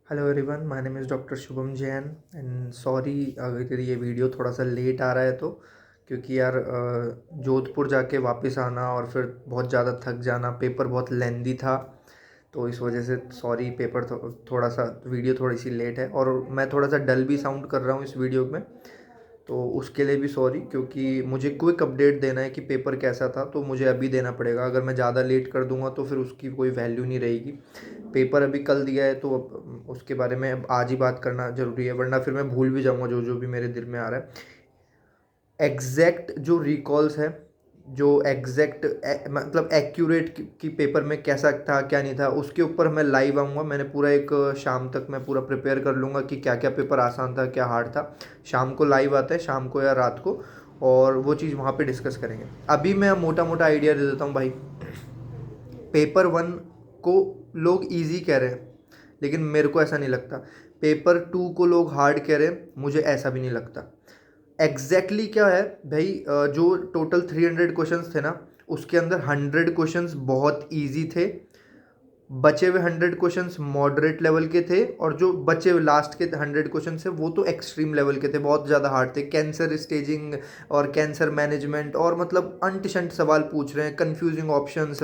Hello everyone, my name is doctor Shubham Jain and sorry अगर ये video थोड़ा सा लेट आ रहा है तो क्योंकि यार जोधपुर जाके वापस आना और फिर बहुत ज़्यादा थक जाना, पेपर बहुत लेंदी था। तो इस वजह से सॉरी, पेपर थोड़ा सा वीडियो थोड़ी सी लेट है और मैं थोड़ा सा डल भी साउंड कर रहा हूँ इस वीडियो में। तो उसके लिए भी सॉरी, क्योंकि मुझे क्विक अपडेट देना है कि पेपर कैसा था, तो मुझे अभी देना पड़ेगा। अगर मैं ज़्यादा लेट कर दूंगा तो फिर उसकी कोई वैल्यू नहीं रहेगी। पेपर अभी कल दिया है तो अब उसके बारे में अब आज ही बात करना ज़रूरी है, वरना फिर मैं भूल भी जाऊंगा जो जो भी मेरे दिल में आ रहा है। एग्जैक्ट जो रिकॉल्स है, जो एग्जैक्ट मतलब एक्यूरेट कि पेपर में कैसा था क्या नहीं था, उसके ऊपर मैं लाइव आऊँगा। मैंने पूरा एक शाम तक मैं पूरा प्रिपेयर कर लूँगा कि क्या क्या पेपर आसान था क्या हार्ड था। शाम को लाइव आता है, शाम को या रात को, और वो चीज़ वहाँ पे डिस्कस करेंगे। अभी मैं मोटा मोटा आइडिया दे देता हूँ भाई। पेपर वन को लोग इजी कह रहे हैं, लेकिन मेरे को ऐसा नहीं लगता। पेपर टू को लोग हार्ड कह रहे हैं, मुझे ऐसा भी नहीं लगता। एग्जैक्टली क्या है भाई, जो टोटल 300 क्वेश्चंस थे ना, उसके अंदर 100 क्वेश्चंस बहुत इजी थे। बचे हुए 100 क्वेश्चंस मॉडरेट लेवल के थे, और जो बचे हुए लास्ट के 100 क्वेश्चंस थे वो तो एक्सट्रीम लेवल के थे, बहुत ज़्यादा हार्ड थे। कैंसर स्टेजिंग और कैंसर मैनेजमेंट और मतलब अंट शंट सवाल पूछ रहे हैं, कंफ्यूजिंग ऑप्शंस,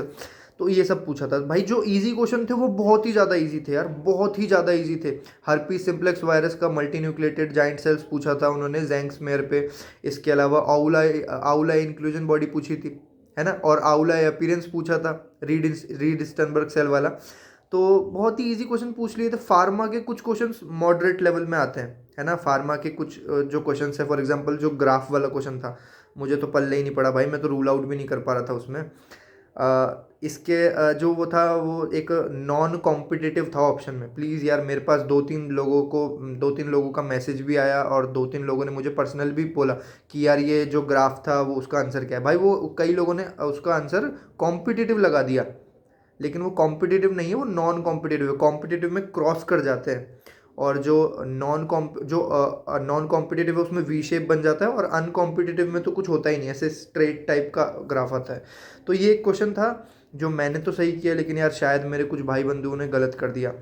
तो ये सब पूछा था भाई। जो इजी क्वेश्चन थे वो बहुत ही ज़्यादा इजी थे यार, बहुत ही ज़्यादा इजी थे। हर्पीस सिम्प्लेक्स वायरस का मल्टी न्यूक्लिएटेड जाइंट सेल्स पूछा था उन्होंने जैंक्समेयर पे। इसके अलावा आउला आउला इंक्लूजन बॉडी पूछी थी, है ना, और आउला अपीयरेंस पूछा था, रीड स्टनबर्ग सेल वाला। तो बहुत ही इजी क्वेश्चन पूछ लिए थे। फार्मा के कुछ क्वेश्चंस मॉडरेट लेवल में आते हैं, है ना। फार्मा के कुछ जो क्वेश्चंस है, फॉर एग्जांपल जो ग्राफ वाला क्वेश्चन था, मुझे तो पल्ले ही नहीं पड़ा भाई, मैं तो रूल आउट भी नहीं कर पा रहा था उसमें। इसके जो वो था, वो एक नॉन कॉम्पिटिटिव था ऑप्शन में। प्लीज़ यार, मेरे पास दो तीन लोगों का मैसेज भी आया और दो तीन लोगों ने मुझे पर्सनल भी बोला कि यार ये जो ग्राफ था वो उसका आंसर क्या है। भाई वो कई लोगों ने उसका आंसर कॉम्पिटिटिव लगा दिया, लेकिन वो कॉम्पिटिटिव नहीं है, वो नॉन कॉम्पिटिटिव है। कॉम्पिटिटिव में क्रॉस कर जाते हैं, और जो नॉन कॉम्पिटिटिव है उसमें वी शेप बन जाता है, और अनकॉम्पिटिटिव में तो कुछ होता ही नहीं, ऐसे स्ट्रेट टाइप का ग्राफ आता है। तो ये एक क्वेश्चन था जो मैंने तो सही किया, लेकिन यार शायद मेरे कुछ भाई बंधुओं ने गलत कर दिया।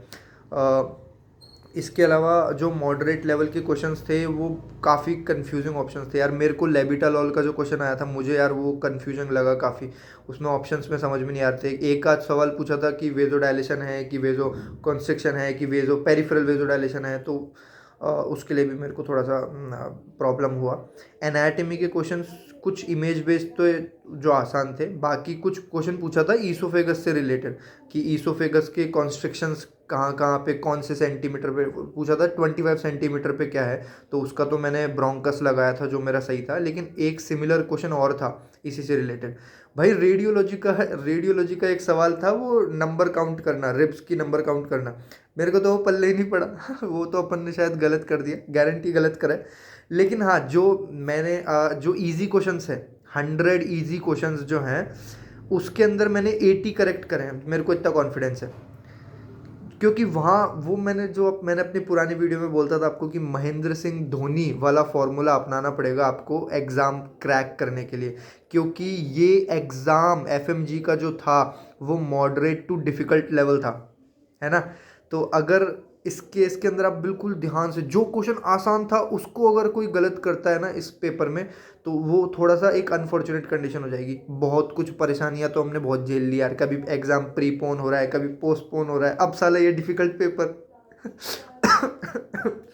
इसके अलावा जो मॉडरेट लेवल के क्वेश्चंस थे वो काफ़ी कंफ्यूजिंग ऑप्शंस थे यार। मेरे को लेबिटालॉल का जो क्वेश्चन आया था, मुझे यार वो कंफ्यूजन लगा काफ़ी। उसमें ऑप्शंस में समझ में नहीं आ रहे थे। एक आध सवाल पूछा था कि वेजो डायलेशन है कि वेजो कॉन्स्ट्रिक्शन है कि वेजो पेरिफेरल वेजो डायलेशन है, तो उसके लिए भी मेरे को थोड़ा सा प्रॉब्लम हुआ। एनाटमी के क्वेश्चंस कुछ इमेज बेस्ड तो जो आसान थे, बाकी कुछ क्वेश्चन पूछा था ईसोफेगस से रिलेटेड, कि ईसोफेगस के कॉन्स्ट्रिक्शंस कहाँ कहाँ पे कौन से सेंटीमीटर पे पूछा था। 25 सेंटीमीटर पे क्या है, तो उसका तो मैंने ब्रोंकस लगाया था जो मेरा सही था। लेकिन एक सिमिलर क्वेश्चन और था इसी से रिलेटेड भाई। रेडियोलॉजी का एक सवाल था, वो नंबर काउंट करना, रिब्स की नंबर काउंट करना। मेरे को तो वो पल्ले ही नहीं पड़ा वो तो अपन ने शायद गलत कर दिया, गारंटी गलत करा है। लेकिन हाँ, जो मैंने जो इजी क्वेश्चंस है, 100 इजी क्वेश्चंस जो हैं, उसके अंदर मैंने 80 करेक्ट करे हैं, मेरे को इतना कॉन्फिडेंस है। क्योंकि वहाँ वो मैंने अपनी पुरानी वीडियो में बोलता था आपको कि महेंद्र सिंह धोनी वाला फॉर्मूला अपनाना पड़ेगा आपको एग्ज़ाम क्रैक करने के लिए। क्योंकि ये एग्ज़ाम एफएमजी का जो था वो मॉडरेट टू डिफ़िकल्ट लेवल था, है ना। तो अगर इसके अंदर आप बिल्कुल ध्यान से, जो क्वेश्चन आसान था उसको अगर कोई गलत करता है ना इस पेपर में, तो वो थोड़ा सा एक अनफॉर्चुनेट कंडीशन हो जाएगी। बहुत कुछ परेशानियां तो हमने बहुत झेल ली यार, कभी एग्जाम प्रीपोन हो रहा है, कभी पोस्टपोन हो रहा है, अब साला ये difficult paper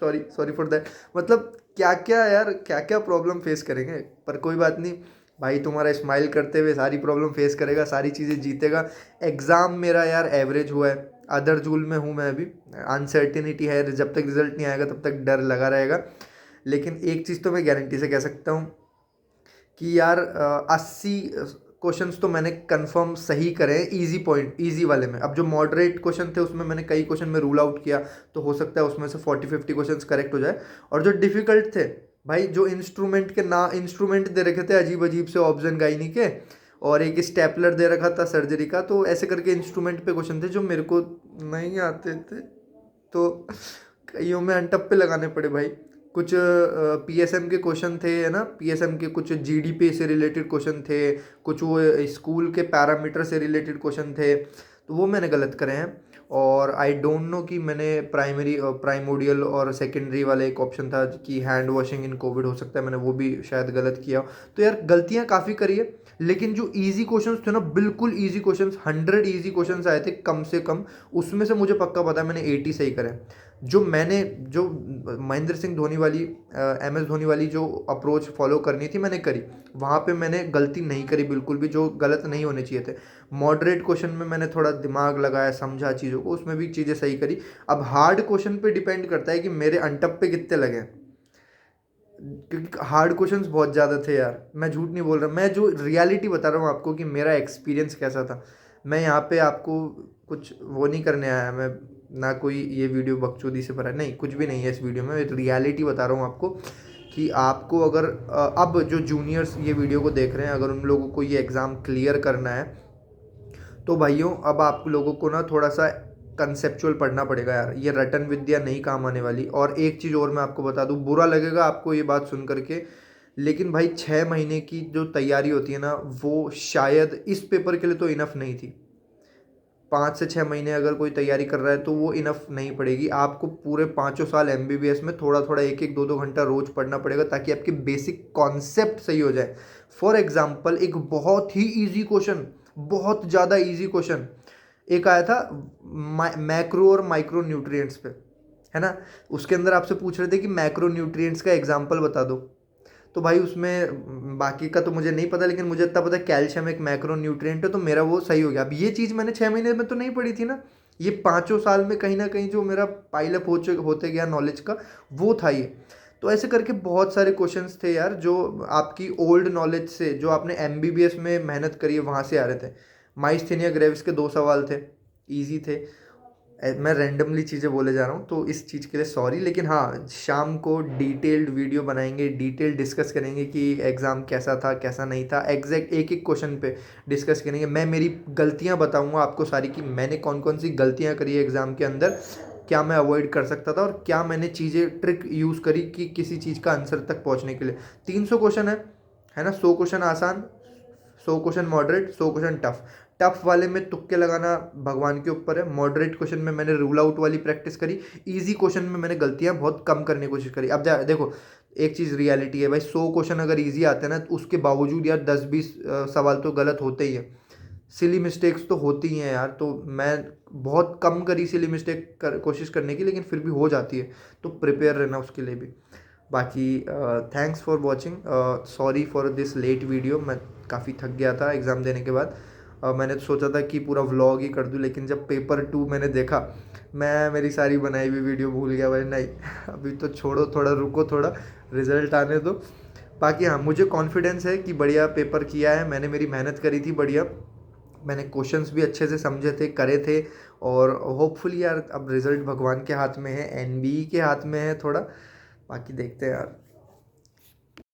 sorry sorry for that. मतलब क्या क्या यार, क्या क्या प्रॉब्लम फेस करेंगे, पर कोई बात नहीं भाई, तुम्हारा स्माइल करते हुए सारी प्रॉब्लम फेस करेगा, सारी चीज़ें जीतेगा। एग्ज़ाम मेरा यार एवरेज हुआ है, अदर जूल में हूँ मैं अभी। अनसर्टिनिटी है, जब तक रिजल्ट नहीं आएगा तब तक डर लगा रहेगा। लेकिन एक चीज़ तो मैं गारंटी से कह सकता हूँ कि यार 80 क्वेश्चंस तो मैंने कंफर्म सही करे हैं, इजी पॉइंट इजी वाले में। अब जो मॉडरेट क्वेश्चन थे उसमें मैंने कई क्वेश्चन में रूल आउट किया, तो हो सकता है उसमें से 40-50 क्वेश्चंस करेक्ट हो जाए। और जो डिफिकल्ट थे भाई, जो इंस्ट्रूमेंट दे रखे थे अजीब अजीब से, ऑब्जन गाइनी के, और एक स्टेपलर दे रखा था सर्जरी का, तो ऐसे करके इंस्ट्रूमेंट पे क्वेश्चन थे जो मेरे को नहीं आते थे, तो कईयों में अनटप्पे लगाने पड़े भाई। कुछ पीएसएम के क्वेश्चन थे, है ना, पीएसएम के कुछ जीडीपी से रिलेटेड क्वेश्चन थे, कुछ वो स्कूल के पैरामीटर से रिलेटेड क्वेश्चन थे, तो वो मैंने गलत करे हैं। और आई डोंट नो कि मैंने प्राइमोडियल और सेकेंडरी वाला एक ऑप्शन था कि हैंड वॉशिंग इन कोविड हो सकता है, मैंने वो भी शायद गलत किया। तो यार गलतियाँ काफ़ी करी है, लेकिन जो इजी क्वेश्चंस थे ना, बिल्कुल इजी क्वेश्चंस, 100 इजी क्वेश्चंस आए थे कम से कम, उसमें से मुझे पक्का पता है मैंने 80 सही करे। जो महेंद्र सिंह धोनी वाली, एम एस धोनी वाली जो अप्रोच फॉलो करनी थी मैंने करी, वहाँ पे मैंने गलती नहीं करी बिल्कुल भी, जो गलत नहीं होने चाहिए थे। मॉडरेट क्वेश्चन में मैंने थोड़ा दिमाग लगाया, समझा चीज़ों को, उसमें भी चीज़ें सही करी। अब हार्ड क्वेश्चन पे डिपेंड करता है कि मेरे अनटप पे कितने लगे, क्योंकि हार्ड क्वेश्चंस बहुत ज़्यादा थे यार, मैं झूठ नहीं बोल रहा, मैं जो रियलिटी बता रहा हूँ आपको कि मेरा एक्सपीरियंस कैसा था। मैं यहाँ पे आपको कुछ वो नहीं करने आया, मैं ना कोई ये वीडियो बकचोदी से भरा, नहीं, कुछ भी नहीं है इस वीडियो में, रियलिटी बता रहा हूँ आपको कि आपको अगर अब जो जूनियर्स ये वीडियो को देख रहे हैं, अगर उन लोगों को ये एग्ज़ाम क्लियर करना है तो भाइयों अब आप लोगों को ना थोड़ा सा कंसेप्चुअल पढ़ना पड़ेगा यार, ये रटन विद्या नहीं काम आने वाली। और एक चीज़ और मैं आपको बता दूं, बुरा लगेगा आपको ये बात सुन करके, लेकिन भाई 6 महीने की जो तैयारी होती है ना, वो शायद इस पेपर के लिए तो इनफ नहीं थी। 5 से 6 महीने अगर कोई तैयारी कर रहा है तो वो इनफ नहीं पड़ेगी, आपको पूरे 5 साल एमबीबीएस में थोड़ा थोड़ा 1-1, 2-2 घंटा रोज पढ़ना पड़ेगा, ताकि आपके बेसिक कॉन्सेप्ट सही हो जाए। फॉर एग्जाम्पल एक बहुत ही ईजी क्वेश्चन, बहुत ज़्यादा ईजी क्वेश्चन एक आया था मैक्रो और माइक्रो न्यूट्रिएंट्स पे, है ना। उसके अंदर आपसे पूछ रहे थे कि मैक्रो न्यूट्रिएंट्स का एग्जाम्पल बता दो। तो भाई उसमें बाकी का तो मुझे नहीं पता, लेकिन मुझे इतना पता है कैल्शियम एक मैक्रो न्यूट्रिएंट है, तो मेरा वो सही हो गया। अब ये चीज़ मैंने 6 महीने में तो नहीं पढ़ी थी ना, ये 5 साल में कहीं ना कहीं जो मेरा पाइलअप होते गया नॉलेज का, वो था ये। तो ऐसे करके बहुत सारे क्वेश्चंस थे यार, जो आपकी ओल्ड नॉलेज से, जो आपने एमबीबीएस में मेहनत करी है वहाँ से आ रहे थे। माइस्थेनिया ग्रेविस के 2 सवाल थे, ईजी थे। मैं रैंडमली चीज़ें बोले जा रहा हूँ तो इस चीज़ के लिए सॉरी, लेकिन हाँ, शाम को डिटेल्ड वीडियो बनाएंगे, डिटेल डिस्कस करेंगे कि एग्ज़ाम कैसा था कैसा नहीं था, एग्जैक्ट एक एक क्वेश्चन पे डिस्कस करेंगे। मैं मेरी गलतियाँ बताऊँगा आपको सारी, कि मैंने कौन कौन सी गलतियाँ करी है एग्ज़ाम के अंदर, क्या मैं अवॉइड कर सकता था, और क्या मैंने चीज़ें ट्रिक यूज़ करी कि किसी चीज़ का आंसर तक पहुँचने के लिए। 300 क्वेश्चन है ना, 100 क्वेश्चन आसान, 100 question moderate, 100 question tough. Tough वाले में तुक्के लगाना भगवान के ऊपर है, मॉडरेट क्वेश्चन में मैंने रूल आउट वाली प्रैक्टिस करी, इजी क्वेश्चन में मैंने गलतियां बहुत कम करने की कोशिश करी। अब देखो, एक चीज़ रियलिटी है भाई, 100 क्वेश्चन अगर इजी आते हैं ना, तो उसके बावजूद यार 10-20 सवाल तो गलत होते ही हैं, सिली मिस्टेक्स तो होती ही हैं यार। तो मैं बहुत कम करी सिली मिस्टेक कोशिश करने की, लेकिन फिर भी हो जाती है, तो प्रिपेयर रहना उसके लिए भी। बाकी thanks for watching, sorry for this late video, मैं काफ़ी थक गया था एग्ज़ाम देने के बाद। मैंने तो सोचा था कि पूरा व्लॉग ही कर दूं, लेकिन जब पेपर 2 मैंने देखा, मैं मेरी सारी बनाई हुई वीडियो भूल गया भाई। नहीं, अभी तो छोड़ो, थोड़ा रुको, थोड़ा रिजल्ट आने दो। बाकी हाँ, मुझे कॉन्फिडेंस है कि बढ़िया पेपर किया है मैंने, मेरी मेहनत करी थी बढ़िया, मैंने क्वेश्चंस भी अच्छे से समझे थे, करे थे। और होपफुली यार अब रिज़ल्ट भगवान के हाथ में है, एनबीई के हाथ में है थोड़ा, बाकी देखते हैं यार।